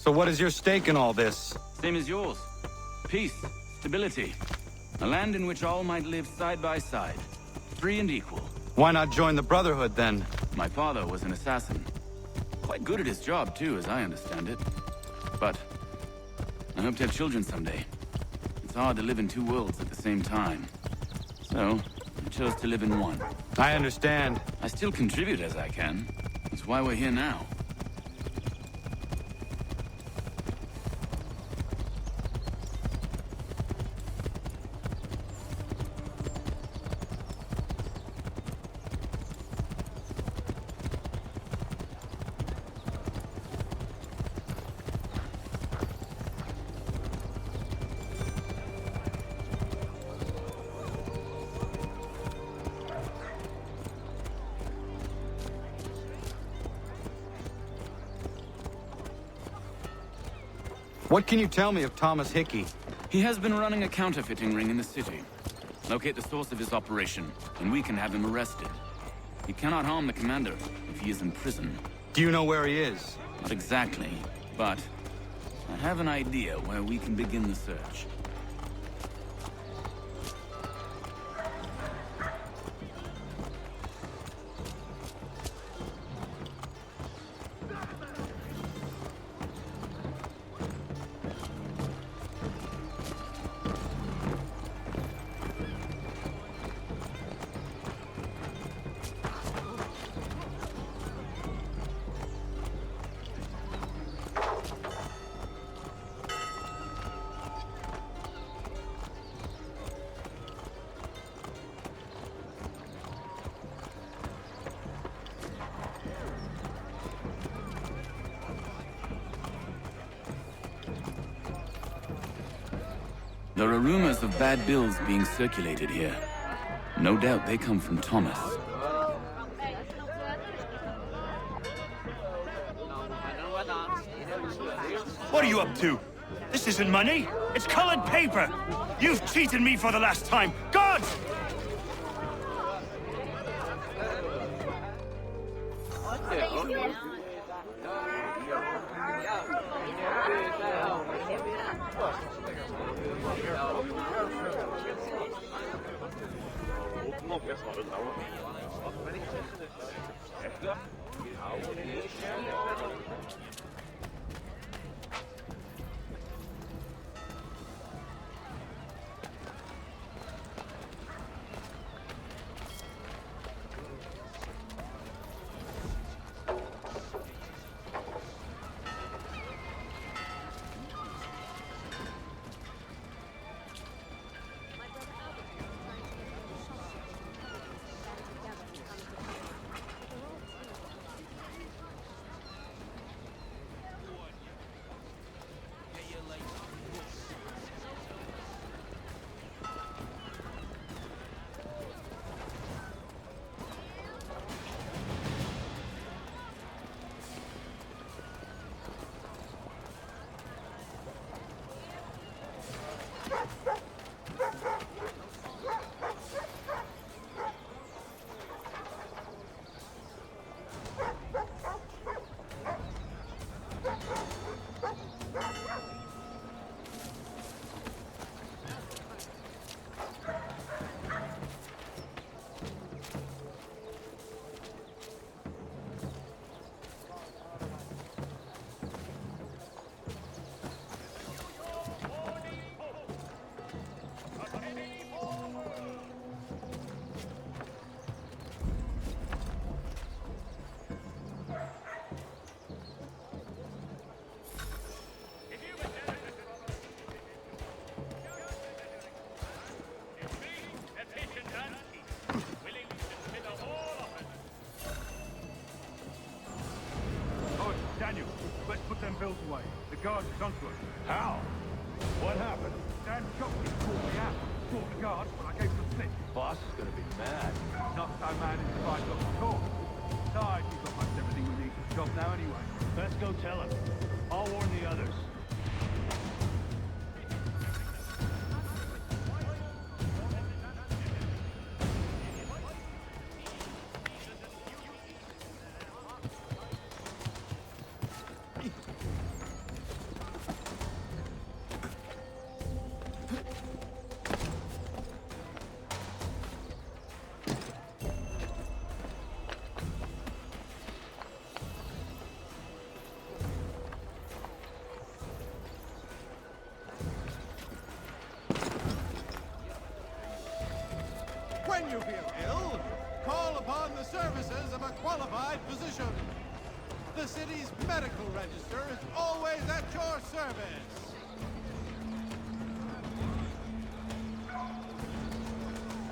So what is your stake in all this? Same as yours. Peace, stability. A land in which all might live side by side. Free and equal. Why not join the Brotherhood, then? My father was an assassin. Quite good at his job, too, as I understand it. But I hope to have children someday. It's hard to live in two worlds at the same time. So, I chose to live in one. I understand. I still contribute as I can. That's why we're here now. What can you tell me of Thomas Hickey? He has been running a counterfeiting ring in the city. Locate the source of his operation, and we can have him arrested. He cannot harm the commander if he is in prison. Do you know where he is? Not exactly, but I have an idea where we can begin the search. There are rumors of bad bills being circulated here. No doubt they come from Thomas. What are you up to? This isn't money. It's colored paper. You've cheated me for the last time. Gods! Bills away. The guard is onto us. How? What happened? Dan Shockley called me out. Caught the guard, but I gave him a slip. Boss is gonna be mad. Not so man inside got the talk. Besides, he's got most everything we need for the job now anyway. Let's go tell him. I'll warn the others. When you feel ill, call upon the services of a qualified physician. The city's medical register is always at your service.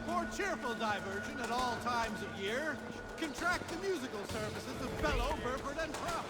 For cheerful diversion at all times of year, contract the musical services of Bellow, Burford, and Prout.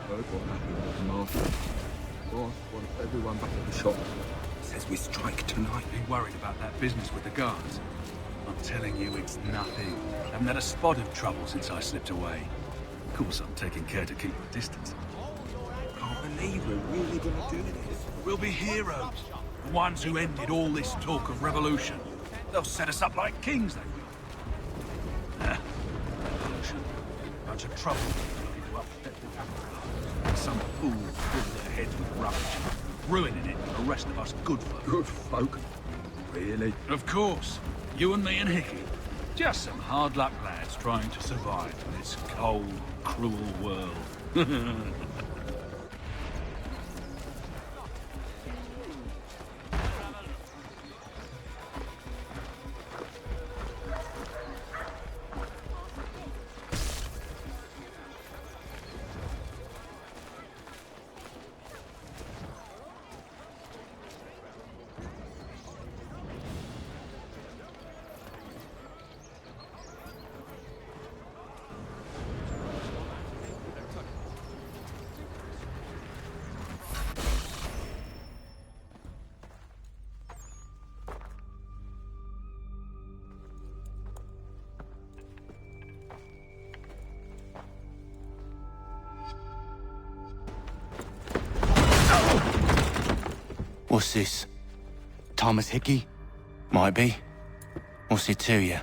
What happened with the master? Boss wants everyone back at the shop. Says we strike tonight. Be worried about that business with the guards. I'm telling you, it's nothing. Haven't had a spot of trouble since I slipped away. Of course, I'm taking care to keep my distance. Can't believe we're really gonna do this. We'll be heroes. The ones who ended all this talk of revolution. They'll set us up like kings, they will. Revolution. Bunch of trouble. Ready to upset the government. Some fool filling their heads with rubbish, ruining it for the rest of us good folk. Good folk? Really? Of course. You and me and Hickey. Just some hard luck lads trying to survive in this cold, cruel world. What's this? Thomas Hickey? Might be. What's it to you?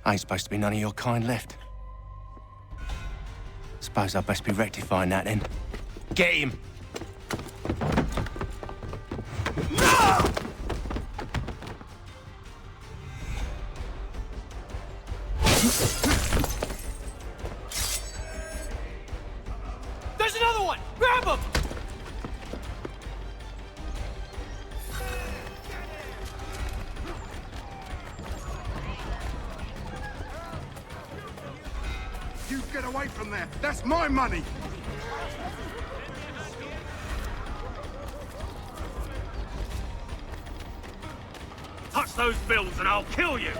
Ain't supposed to be none of your kind left. Suppose I'd best be rectifying that then. Get him! There's another one! Grab him! You get away from there. That's my money. Touch those bills and I'll kill you!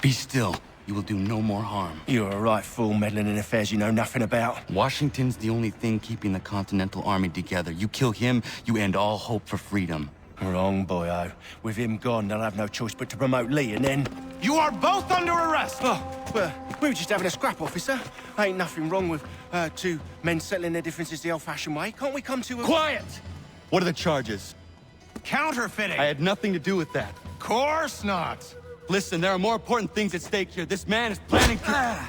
Be still. You will do no more harm. You're a right fool meddling in affairs you know nothing about. Washington's the only thing keeping the Continental Army together. You kill him, you end all hope for freedom. Wrong, boyo. With him gone, they'll have no choice but to promote Lee, and then... You are both under arrest! Oh, well, we were just having a scrap, officer. Ain't nothing wrong with two men settling their differences the old-fashioned way. Can't we come to a... Quiet! What are the charges? Counterfeiting! I had nothing to do with that. Course not! Listen, there are more important things at stake here. This man is planning to...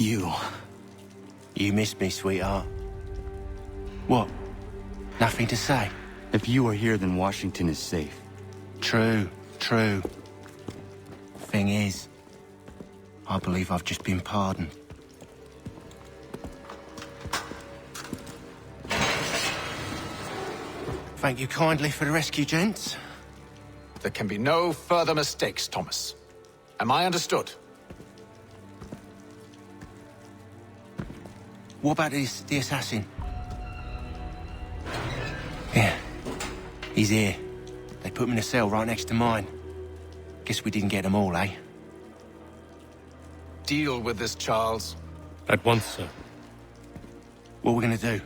You. You missed me, sweetheart. What? Nothing to say? If you are here, then Washington is safe. True, true. Thing is, I believe I've just been pardoned. Thank you kindly for the rescue, gents. There can be no further mistakes, Thomas. Am I understood? What about the assassin? Yeah, he's here. They put him in a cell right next to mine. Guess we didn't get them all, eh? Deal with this, Charles. At once, sir. What are we gonna do?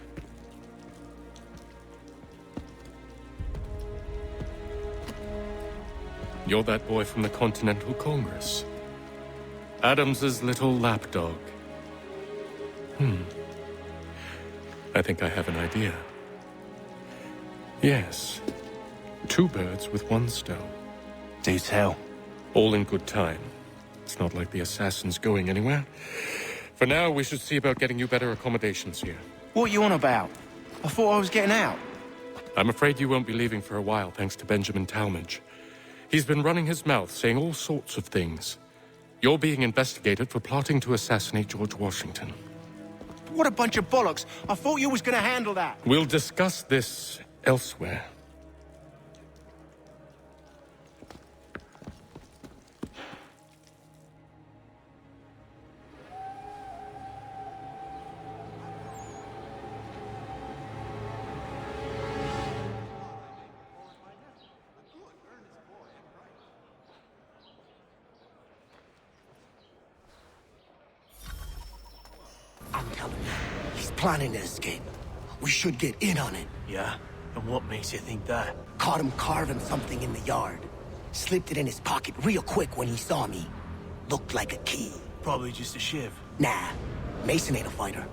You're that boy from the Continental Congress. Adams's little lapdog. I think I have an idea. Yes. 2 birds with 1 stone. Do tell. All in good time. It's not like the assassin's going anywhere. For now, we should see about getting you better accommodations here. What are you on about? I thought I was getting out. I'm afraid you won't be leaving for a while, thanks to Benjamin Talmadge. He's been running his mouth, saying all sorts of things. You're being investigated for plotting to assassinate George Washington. What a bunch of bollocks. I thought you was gonna handle that. We'll discuss this elsewhere. I'm telling you, he's planning to escape. We should get in on it. Yeah? And what makes you think that? Caught him carving something in the yard. Slipped it in his pocket real quick when he saw me. Looked like a key. Probably just a shiv. Nah, Mason ain't a fighter.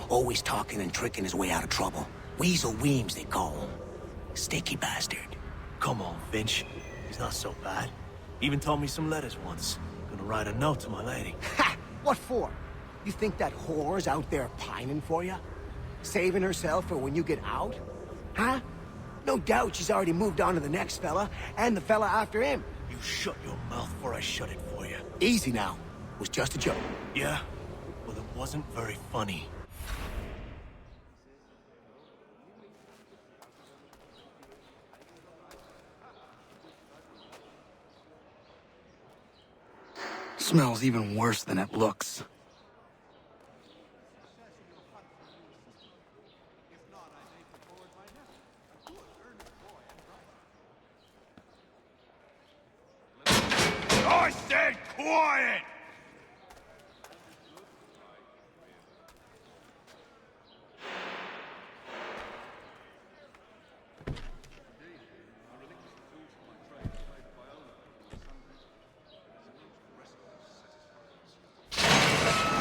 Always talking and tricking his way out of trouble. Weasel Weems, they call him. Sticky bastard. Come on, Finch. He's not so bad. Even told me some letters once. Gonna write a note to my lady. Ha! What for? You think that whore's out there pining for you? Saving herself for when you get out? Huh? No doubt she's already moved on to the next fella, and the fella after him. You shut your mouth before I shut it for you. Easy now. It was just a joke. Yeah? Well, it wasn't very funny. Smells even worse than it looks. I said quiet!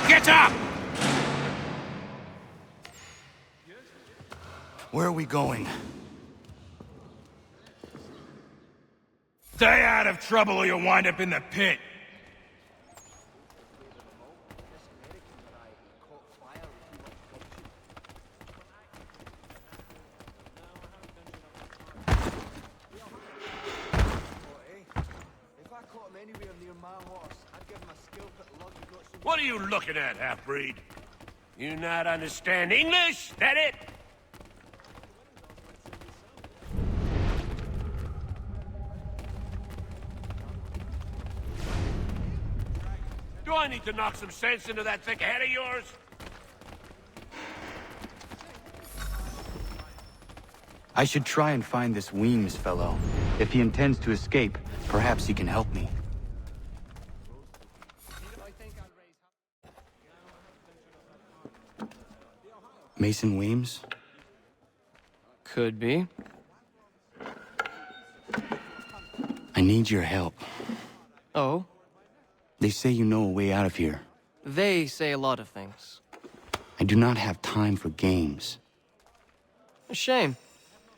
Get up! Where are we going? Stay out of trouble or you'll wind up in the pit. What are you looking at, half-breed? You not understand English? That it? Do I need to knock some sense into that thick head of yours? I should try and find this Weems fellow. If he intends to escape, perhaps he can help me. Mason Weems? Could be. I need your help. Oh? They say you know a way out of here. They say a lot of things. I do not have time for games. A shame,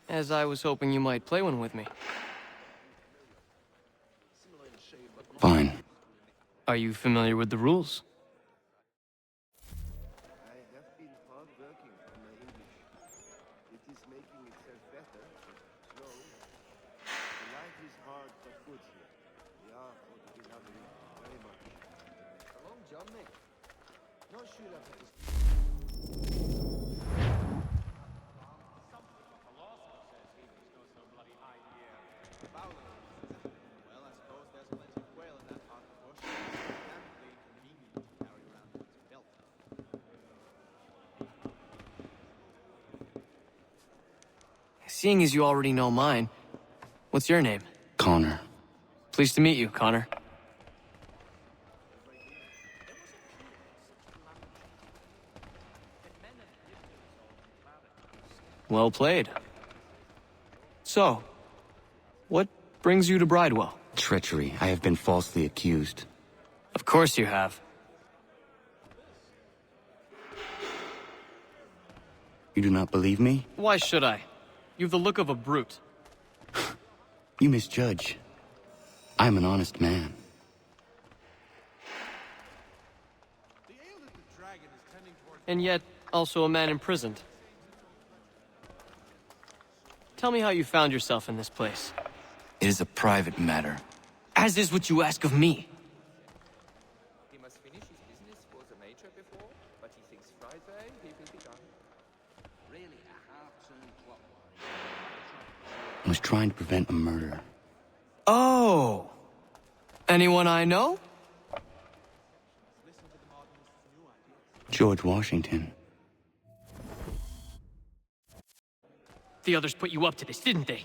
as I was hoping you might play one with me. Fine. Are you familiar with the rules? on me. Not sure if it was... Well, I suppose there's plenty of quail in that part of the bush. Apparently convenient to carry around in its belt. Seeing as you already know mine, what's your name? Connor. Pleased to meet you, Connor. Well played. So, what brings you to Bridewell? Treachery. I have been falsely accused. Of course you have. You do not believe me? Why should I? You've the look of a brute. You misjudge. I'm an honest man. And yet, also a man imprisoned. Tell me how you found yourself in this place. It is a private matter. As is what you ask of me. He must finish his business for the major before, but he thinks Friday he will be done. Really, a half-turn clockwise. I was trying to prevent a murder. Oh! Anyone I know? George Washington. The others put you up to this, didn't they?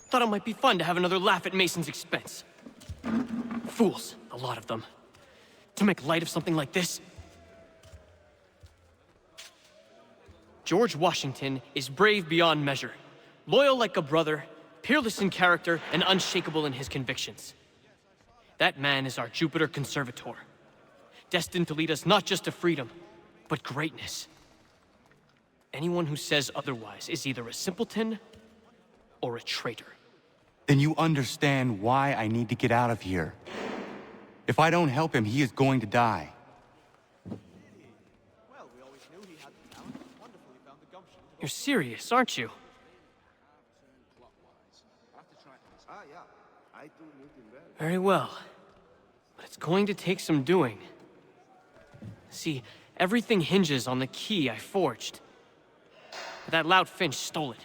Thought it might be fun to have another laugh at Mason's expense. Fools, a lot of them. To make light of something like this. George Washington is brave beyond measure, loyal like a brother, peerless in character, and unshakable in his convictions. That man is our Jupiter Conservator, destined to lead us not just to freedom, but greatness. Anyone who says otherwise is either a simpleton or a traitor. Then you understand why I need to get out of here. If I don't help him, he is going to die. You're serious, aren't you? Very well. But it's going to take some doing. See, everything hinges on the key I forged. But that lout Finch stole it.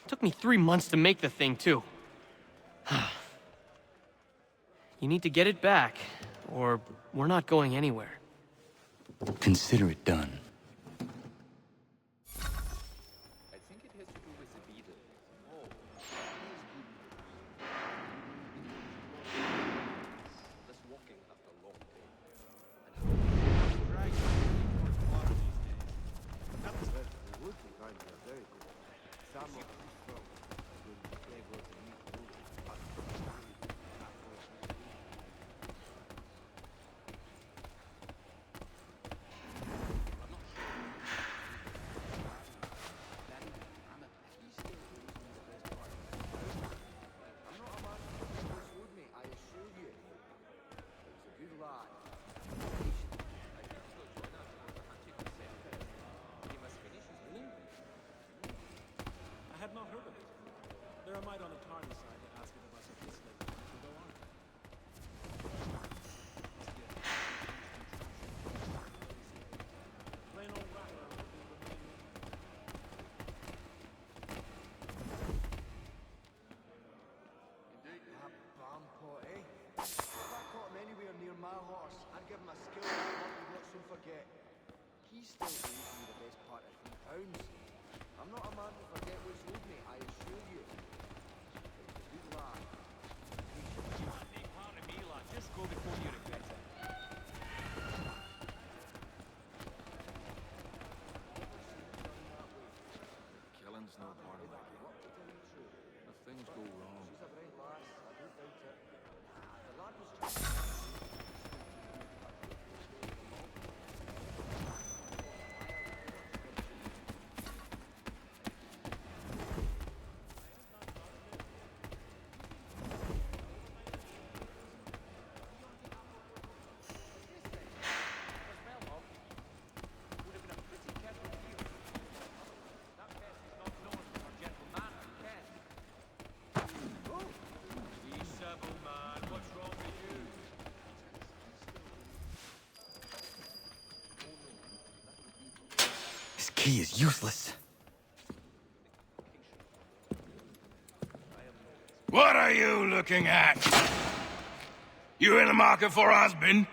Took me 3 months to make the thing, too. You need to get it back, or we're not going anywhere. Consider it done. I think it has to do with the beetle. Just walking after a long day. He still owes me the best part of £3. I'm not a man to forget what's owed me, I assure you. Good lad. You might be part of me, lad. Just go before you regret it. Killing's no part of that game. If things go wrong... She's a bright lass, I don't doubt it. The lad was just... key is useless. What are you looking at? You in the market for a husband?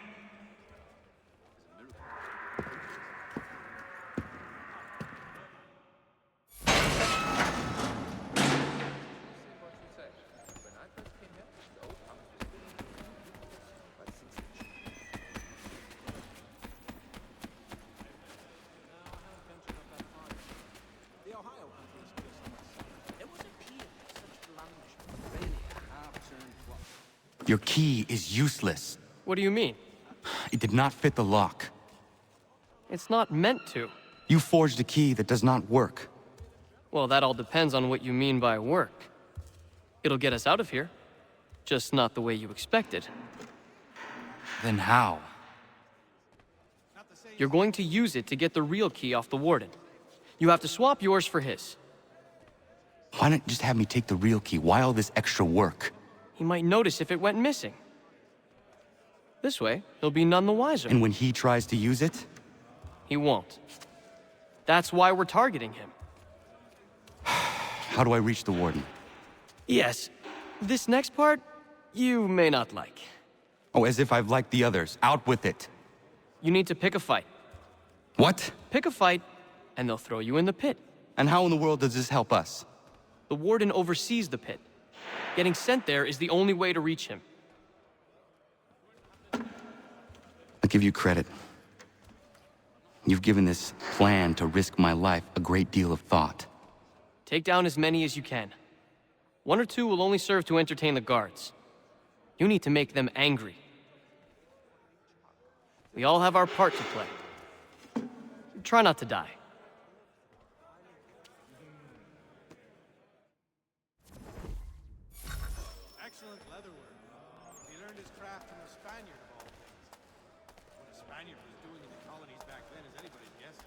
Your key is useless. What do you mean? It did not fit the lock. It's not meant to. You forged a key that does not work. Well, that all depends on what you mean by work. It'll get us out of here. Just not the way you expected. Then how? You're going to use it to get the real key off the Warden. You have to swap yours for his. Why not just have me take the real key? Why all this extra work? He might notice if it went missing. This way, he'll be none the wiser. And when he tries to use it? He won't. That's why we're targeting him. How do I reach the Warden? Yes. This next part, you may not like. Oh, as if I've liked the others. Out with it. You need to pick a fight. What? Pick a fight, and they'll throw you in the pit. And how in the world does this help us? The Warden oversees the pit. Getting sent there is the only way to reach him. I'll give you credit. You've given this plan to risk my life a great deal of thought. Take down as many as you can. 1 or 2 will only serve to entertain the guards. You need to make them angry. We all have our part to play. Try not to die. Excellent leatherwork. He learned his craft from a Spaniard of all things. What a Spaniard was doing in the colonies back then is anybody's guess.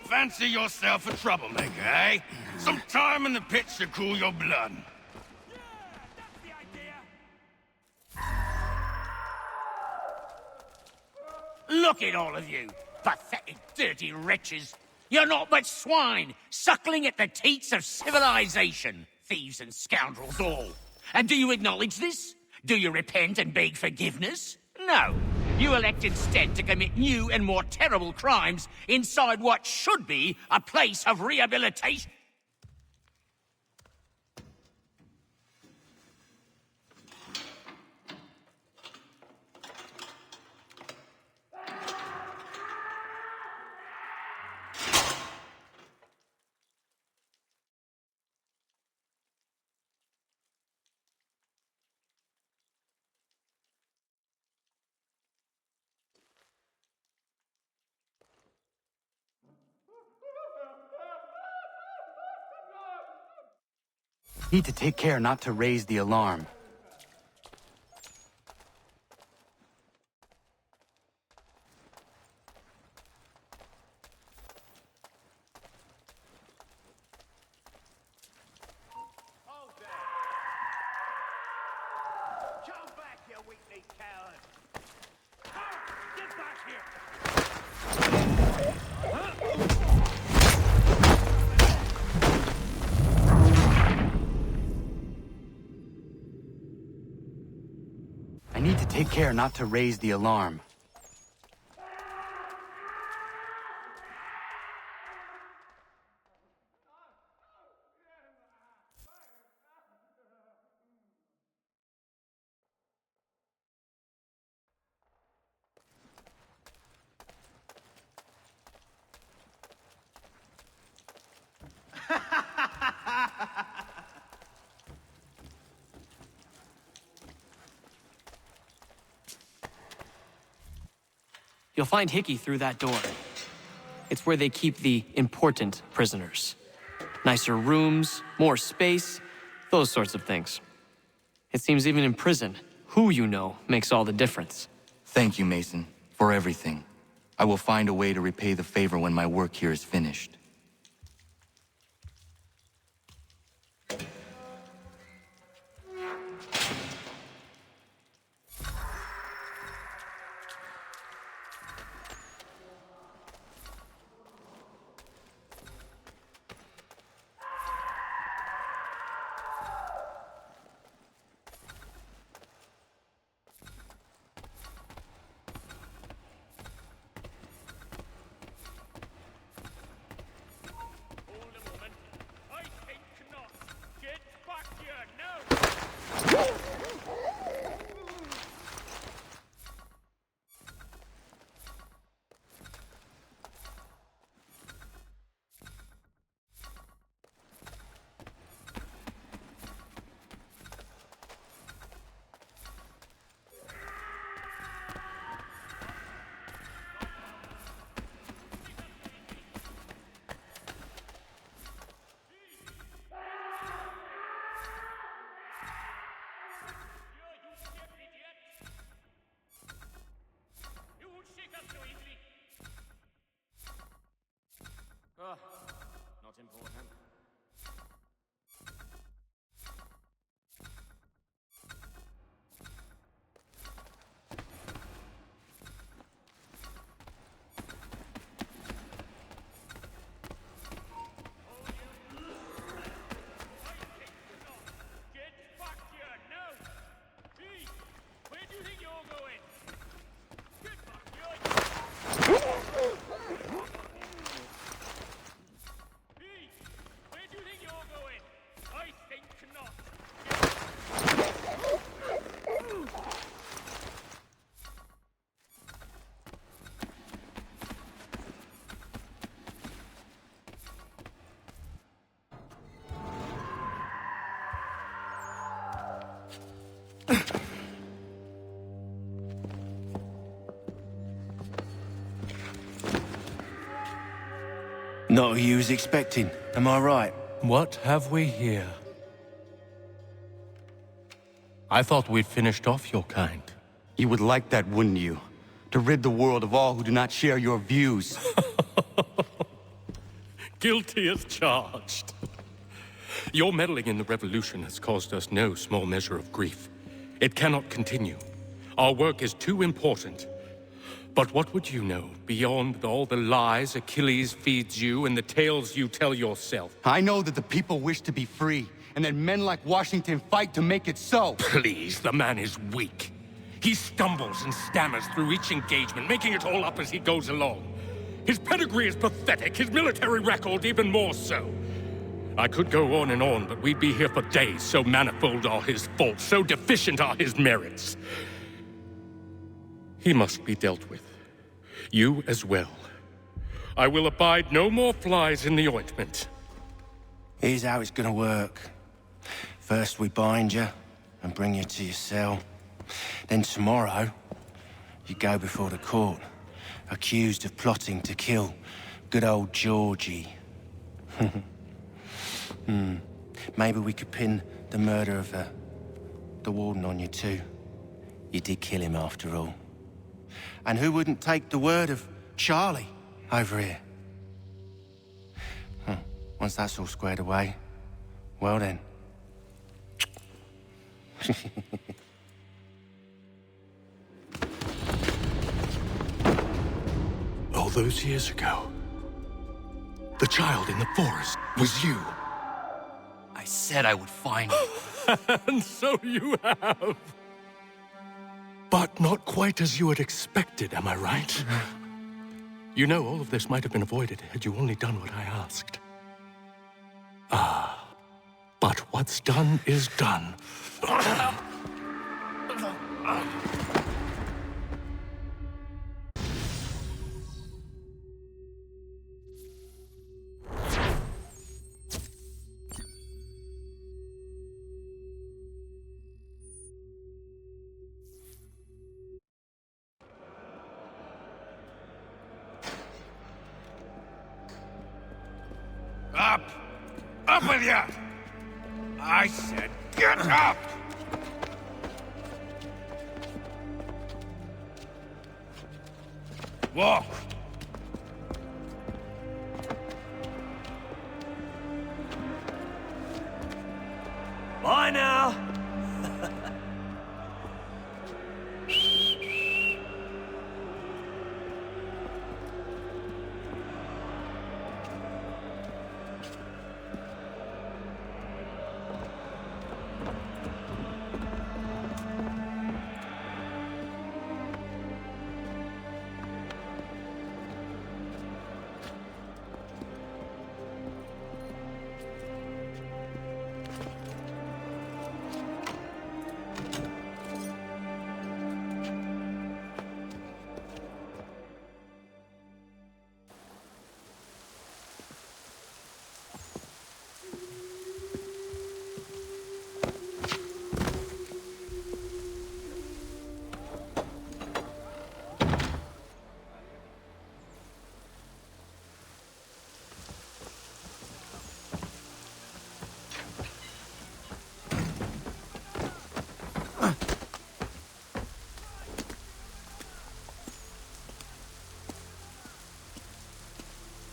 Fancy yourself a troublemaker, eh? Some time in the pit should cool your blood. Look at all of you, pathetic, dirty wretches. You're not but swine, suckling at the teats of civilization. Thieves and scoundrels all. And do you acknowledge this? Do you repent and beg forgiveness? No. You elect instead to commit new and more terrible crimes inside what should be a place of rehabilitation. Need to take care not to raise the alarm. I need to take care not to raise the alarm. You'll find Hickey through that door. It's where they keep the important prisoners. Nicer rooms, more space, those sorts of things. It seems even in prison, who you know makes all the difference. Thank you, Mason, for everything. I will find a way to repay the favor when my work here is finished. Not important. Get back here now! Hey, where do you think you're going? Get back here! Hey, where do you think you're going? I think not. Not what you was expecting, am I right? What have we here? I thought we'd finished off your kind. You would like that, wouldn't you? To rid the world of all who do not share your views. Guilty as charged. Your meddling in the revolution has caused us no small measure of grief. It cannot continue. Our work is too important. But what would you know beyond all the lies Achilles feeds you and the tales you tell yourself? I know that the people wish to be free, and that men like Washington fight to make it so. Please, the man is weak. He stumbles and stammers through each engagement, making it all up as he goes along. His pedigree is pathetic, his military record even more so. I could go on, but we'd be here for days, so manifold are his faults, so deficient are his merits. He must be dealt with. You as well. I will abide no more flies in the ointment. Here's how it's gonna work. First we bind you and bring you to your cell. Then tomorrow, you go before the court, accused of plotting to kill good old Georgie. Maybe we could pin the murder of the warden on you too. You did kill him after all. And who wouldn't take the word of Charlie over here? Once that's all squared away, well then. All those years ago, the child in the forest was you. I said I would find you. And so you have. But not quite as you had expected, am I right? You know, all of this might have been avoided had you only done what I asked. Ah, but what's done is done. Up! Up with you! I said get up! Walk! Bye now!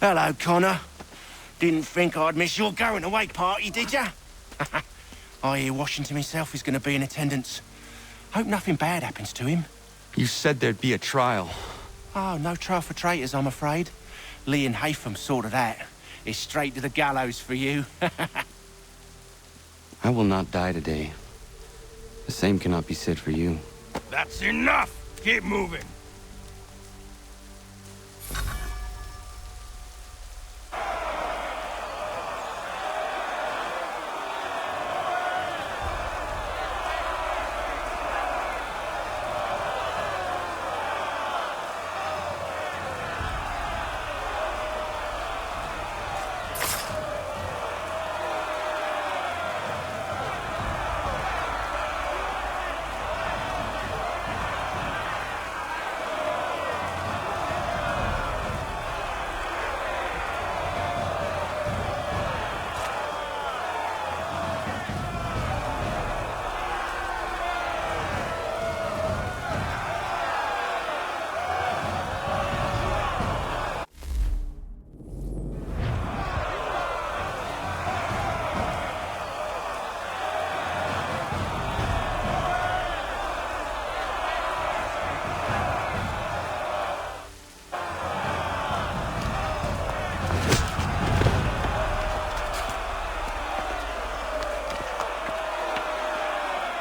Hello, Connor. Didn't think I'd miss your going-away party, did ya? I hear Washington himself is going to be in attendance. Hope nothing bad happens to him. You said there'd be a trial. Oh, no trial for traitors, I'm afraid. Lee and Haytham sorted that. It's straight to the gallows for you. I will not die today. The same cannot be said for you. That's enough! Keep moving!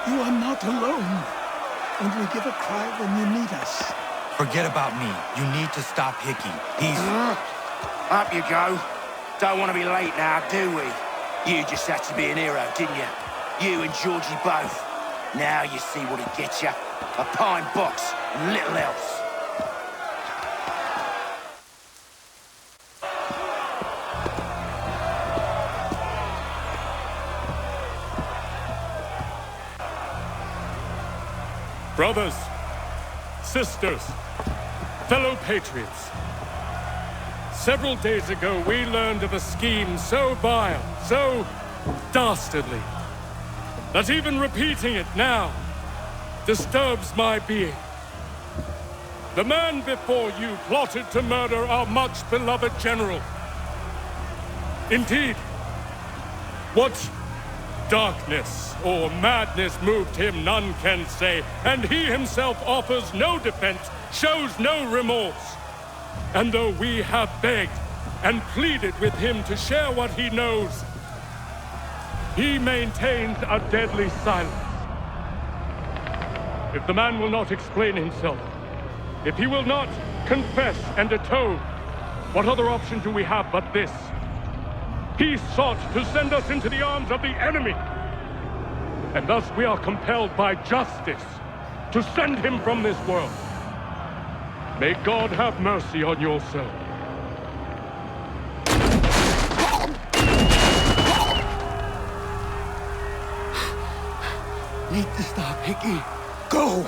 You are not alone. And we give a cry when you need us. Forget about me. You need to stop Hickey. He's... Up you go. Don't want to be late now, do we? You just had to be an hero, didn't you? You and Georgie both. Now you see what it gets you. A pine box and little else. Brothers, sisters, fellow patriots. Several days ago, we learned of a scheme so vile, so dastardly that even repeating it now disturbs my being. The man before you plotted to murder our much-beloved general. Indeed, what darkness or madness moved him, none can say, and he himself offers no defense, shows no remorse. And though we have begged and pleaded with him to share what he knows, he maintains a deadly silence. If the man will not explain himself, if he will not confess and atone, what other option do we have but this? He sought to send us into the arms of the enemy. And thus we are compelled by justice to send him from this world. May God have mercy on your soul. Need to stop, Hickey. Go!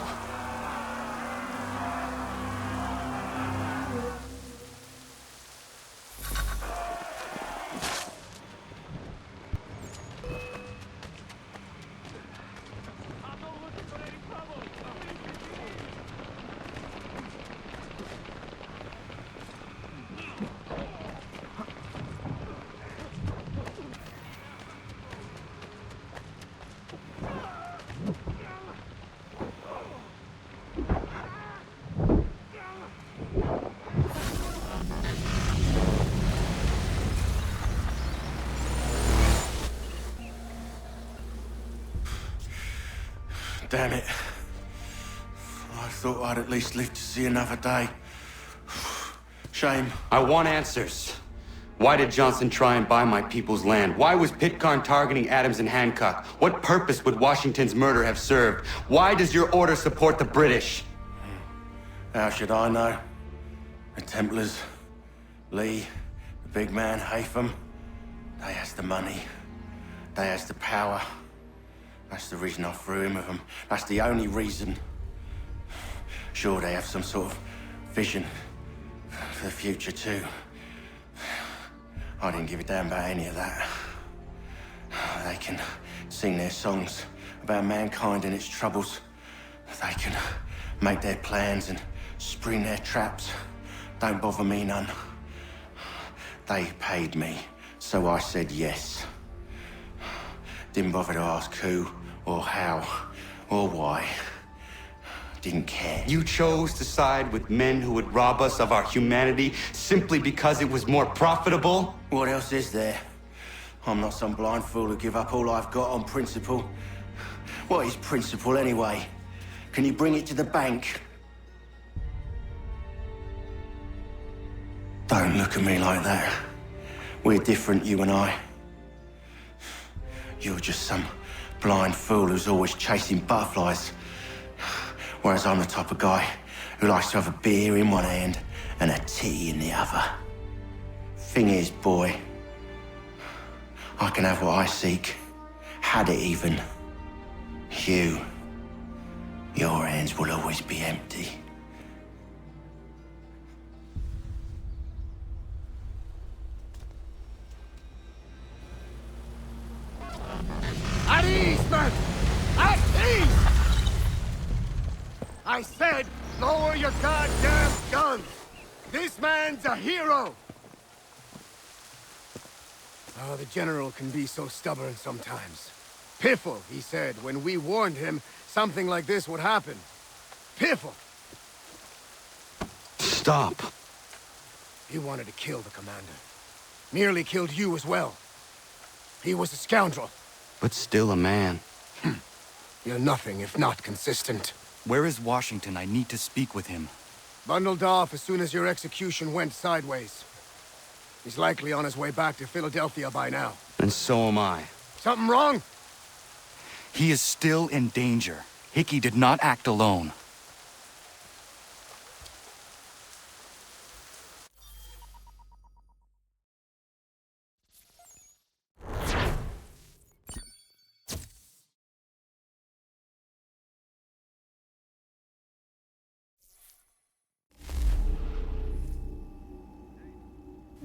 Damn it. I thought I'd at least live to see another day. Shame. I want answers. Why did Johnson try and buy my people's land? Why was Pitcairn targeting Adams and Hancock? What purpose would Washington's murder have served? Why does your order support the British? How should I know? The Templars, Lee, the big man, Haytham, they has the money. They has the power. That's the reason I threw in with them. That's the only reason. Sure, they have some sort of vision for the future, too. I didn't give a damn about any of that. They can sing their songs about mankind and its troubles. They can make their plans and spring their traps. Don't bother me none. They paid me, so I said yes. Didn't bother to ask who, or how, or why. Didn't care. You chose to side with men who would rob us of our humanity simply because it was more profitable? What else is there? I'm not some blind fool who give up all I've got on principle. What is principle anyway? Can you bring it to the bank? Don't look at me like that. We're different, you and I. You're just some blind fool who's always chasing butterflies. Whereas I'm the type of guy who likes to have a beer in one hand and a tea in the other. Thing is, boy, I can have what I seek. Had it even. Your hands will always be empty. At ease, men! At ease! I said, lower your goddamn guns! This man's a hero! Oh, the General can be so stubborn sometimes. Piffle, he said, when we warned him something like this would happen. Piffle! Stop. He wanted to kill the commander. Nearly killed you as well. He was a scoundrel. But still a man. You're nothing if not consistent. Where is Washington? I need to speak with him. Bundled off as soon as your execution went sideways. He's likely on his way back to Philadelphia by now. And so am I. Something wrong? He is still in danger. Hickey did not act alone.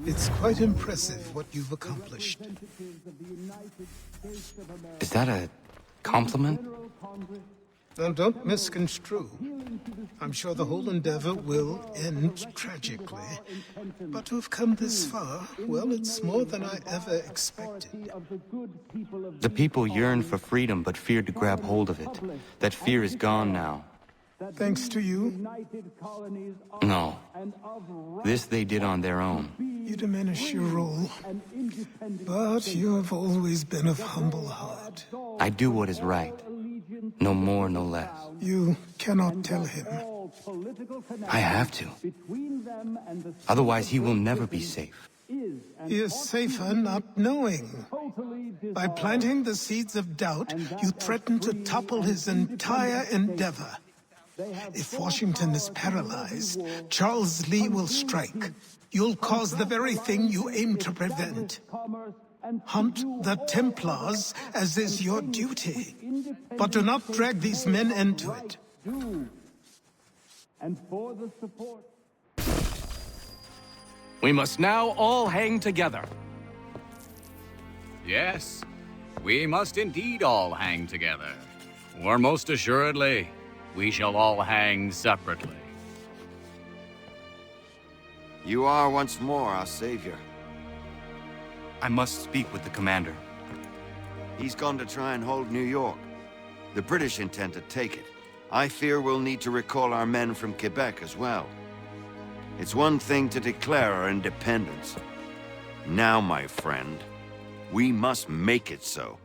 It's quite impressive what you've accomplished. Is that a compliment? Now, don't misconstrue. I'm sure the whole endeavor will end tragically. But to have come this far, well, it's more than I ever expected. The people yearn for freedom but feared to grab hold of it. That fear is gone now. Thanks to you? No. This they did on their own. You diminish your role. But you have always been of humble heart. I do what is right. No more, no less. You cannot tell him. I have to. Otherwise, he will never be safe. He is safer not knowing. By planting the seeds of doubt, you threaten to topple his entire endeavor. If Washington is paralyzed, Charles Lee will strike. You'll cause the very thing you aim to prevent. Hunt the Templars, as is your duty. But do not drag these men into it. And for the support. We must now all hang together. Yes, we must indeed all hang together. Or most assuredly, we shall all hang separately. You are once more our savior. I must speak with the commander. He's gone to try and hold New York. The British intend to take it. I fear we'll need to recall our men from Quebec as well. It's one thing to declare our independence. Now, my friend, we must make it so.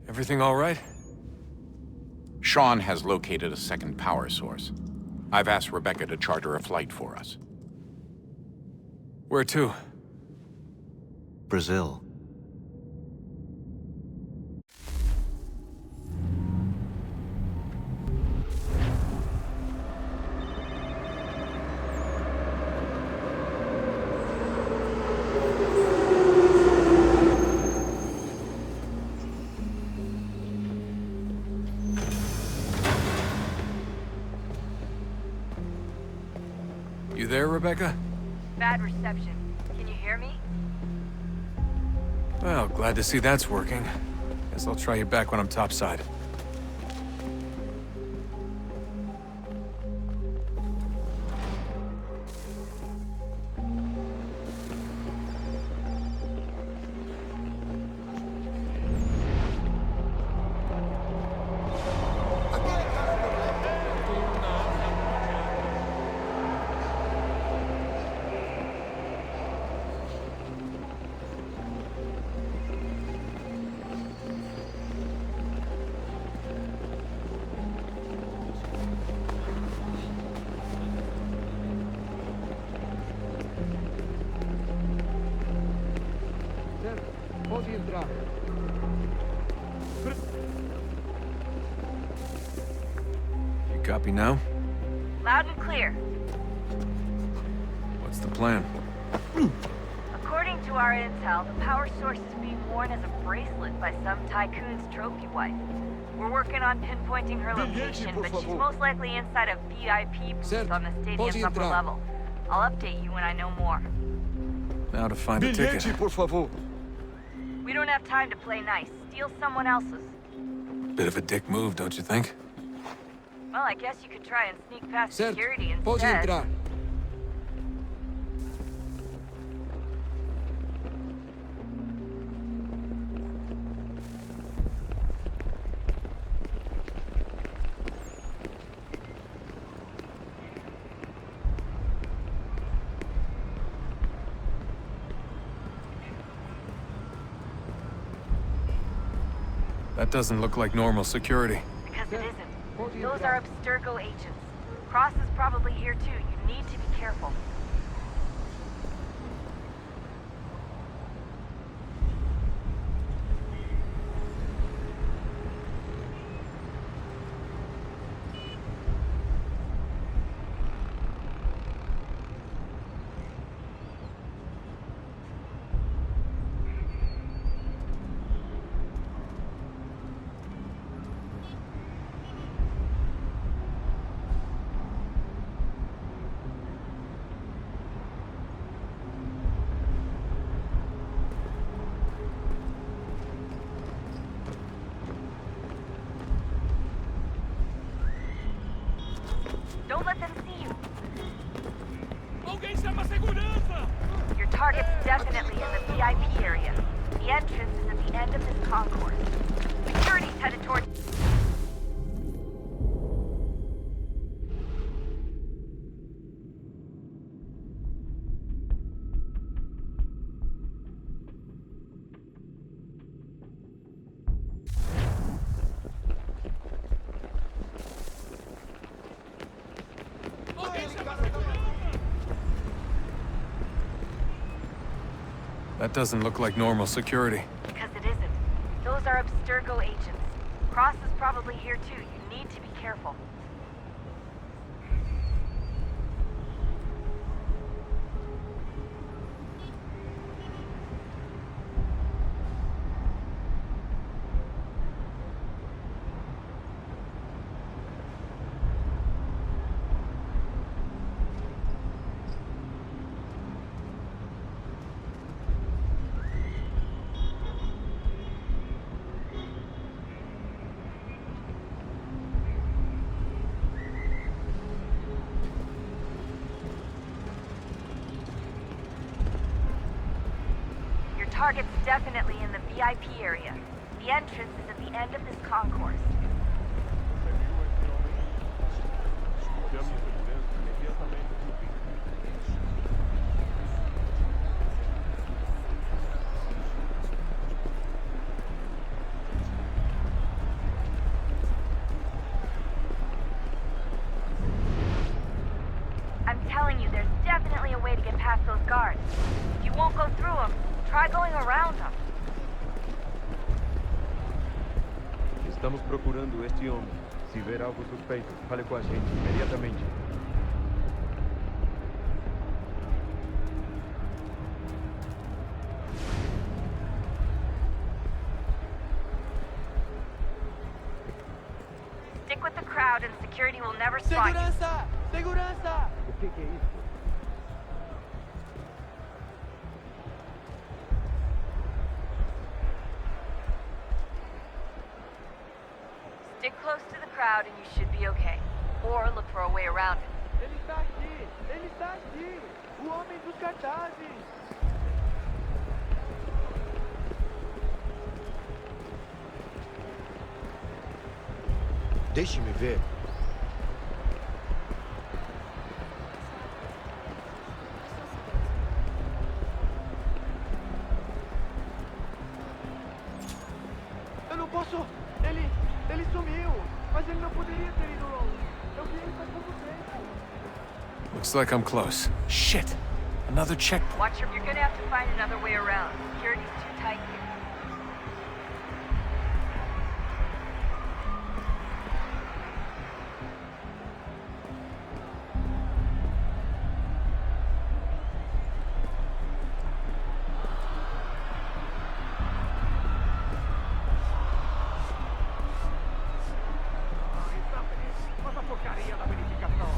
Everything all right? Sean has located a second power source. I've asked Rebecca to charter a flight for us. Where to? Brazil. You there, Rebecca? Bad reception. Can you hear me? Well, glad to see that's working. Guess I'll try you back when I'm topside. You copy now? Loud and clear. What's the plan? According to our intel, the power source is being worn as a bracelet by some tycoon's trophy wife. We're working on pinpointing her location, but she's most likely inside a VIP booth on the stadium's upper level. I'll update you when I know more. Now to find a ticket. We don't have time to play nice. Steal someone else's. Bit of a dick move, don't you think? Well, I guess you could try and sneak past security instead. That doesn't look like normal security. Because it isn't. Those are Abstergo agents. Cross is probably here too. You need to be careful. Don't let them see you. Alguém chama segurança! Your target's definitely in the VIP area. The entrance is at the end of this concourse. Security's headed towards... That doesn't look like normal security. Because it isn't. Those are Abstergo agents. Cross is probably here too. You need to be careful. Target's definitely in the VIP area. The entrance is at the end of this concourse. I'm telling you, there's definitely a way to get past those guards. If you won't go through them, try going around them. Estamos procurando este homem. Se ver algo suspeito, fale com a gente imediatamente. Stick with the crowd and security will never spot you. Segurança! Segurança! O que é isso? Stick close to the crowd and you should be okay. Or look for a way around it. Ele está aqui! Ele está aqui! O homem dos cartazes! Deixe-me ver. Eu não posso... Ele sumiu! Mas ele não poderia ter ido longe. Eu vi ele faz pouco tempo. Looks like I'm close. Shit! Another checkpoint. Watch him. You're gonna have to find another way around. Security's too tight here. Quanta porcaria da verificação!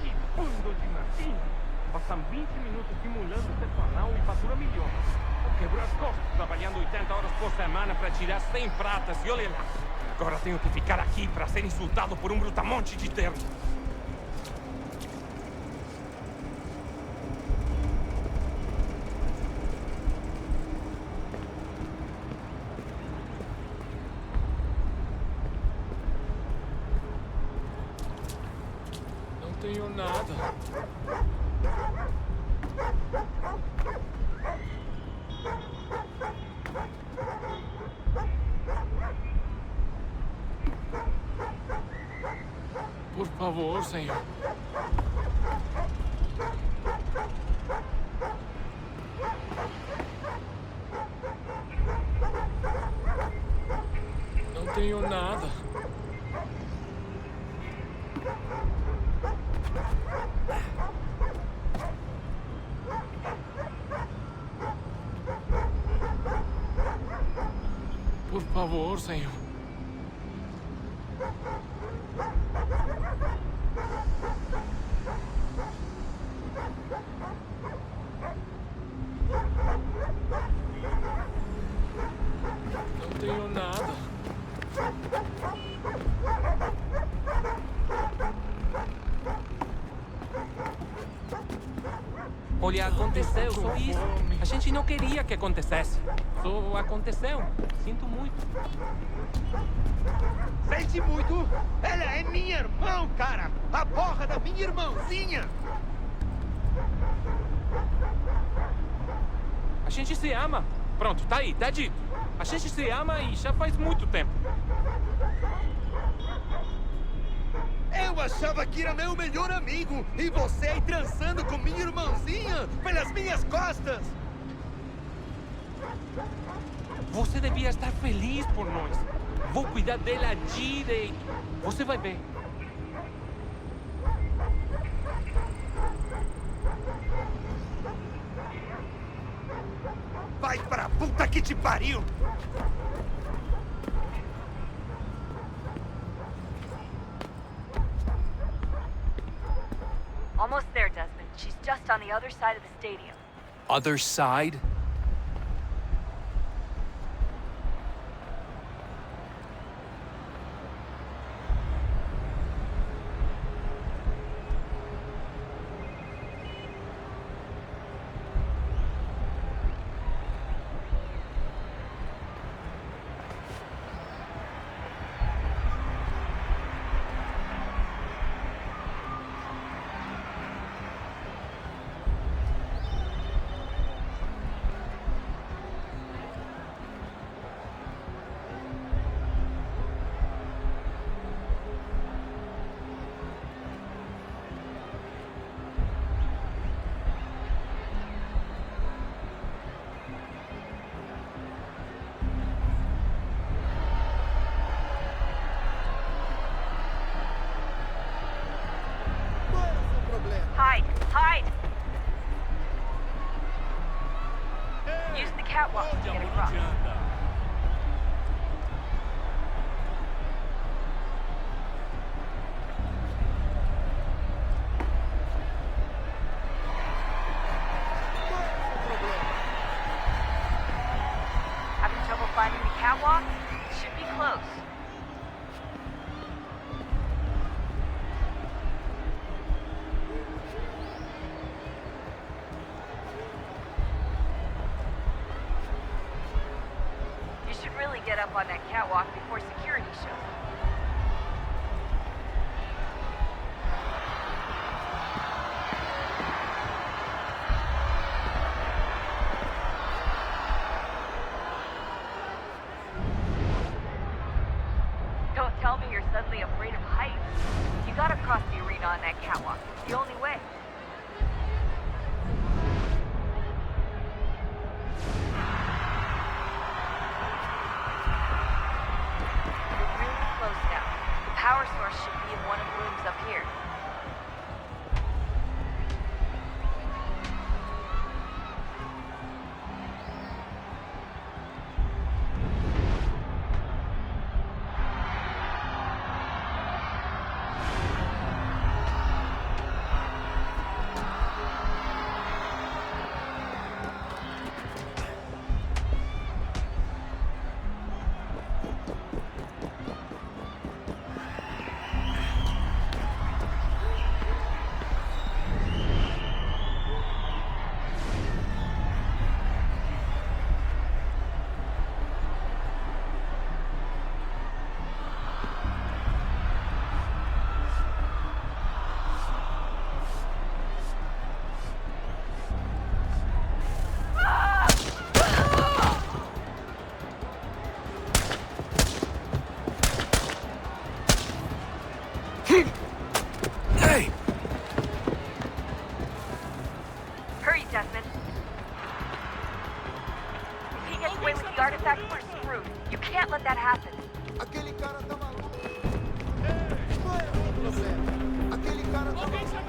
Que bando de martinho! Passam 20 minutos simulando personal e fatura milhões. Eu quebro as costas trabalhando 80 horas por semana para tirar 100 pratas e olha lá. Agora tenho que ficar aqui para ser insultado por um brutamonte de terno. Não tenho nada. Por favor, senhor. Não tenho nada. Por favor, senhor. Não tenho nada. Olha, aconteceu, só isso. A gente não queria que acontecesse. Só aconteceu. Sinto muito. Sente muito? Ela é minha irmã, cara! A porra da minha irmãzinha! A gente se ama. Pronto, tá aí, tá dito. A gente se ama e já faz muito tempo. Eu achava que era meu melhor amigo e você aí transando com minha irmãzinha pelas minhas costas! Você devia estar feliz por nós. Vou cuidar dela direito. Você vai ver. Vai pra puta que te pariu! Almost there, Desmond. She's just on the other side of the stadium. Other side? Hide! Hide! Use the catwalk to get across. Having trouble finding the catwalk? It should be close. You should really get up on that catwalk before security shows up. Don't tell me you're suddenly afraid of heights. You gotta cross the arena on that catwalk. It's the only way. You're really close now. The power source should be in one of the rooms up here. Hey! Hurry, Desmond. If he gets away with the artifact, we're screwed. You can't let that happen. Aquele cara tá maluco. Não é o problema. Aquele cara tá maluco.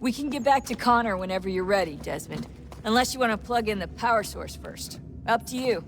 We can get back to Connor whenever you're ready, Desmond. Unless you want to plug in the power source first. Up to you.